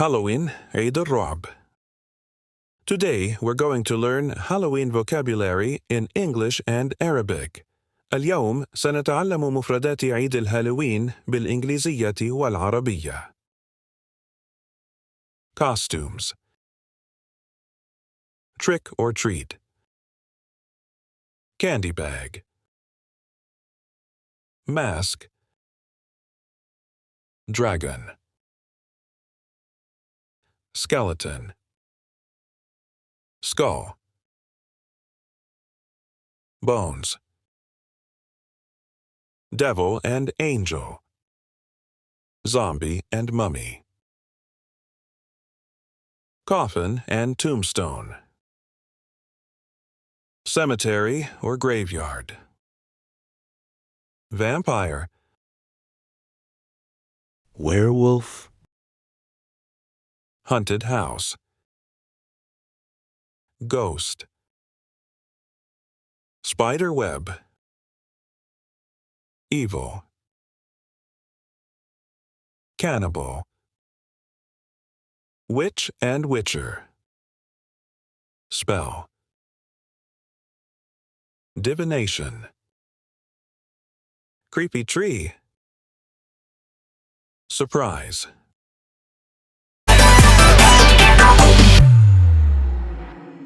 Halloween, عيد الرعب. Today we're going to learn Halloween vocabulary in English and Arabic. اليوم سنتعلم مفردات عيد الهالوين بالإنجليزية والعربية. Costumes. Trick or treat. Candy bag. Mask. Dragon. Skeleton. Skull. Bones. Devil and angel. Zombie and mummy. Coffin and tombstone. Cemetery or graveyard. Vampire. Werewolf. Haunted house. Ghost. Spider web. Evil. Cannibal. Witch and witcher. Spell. Divination. Creepy tree. Surprise.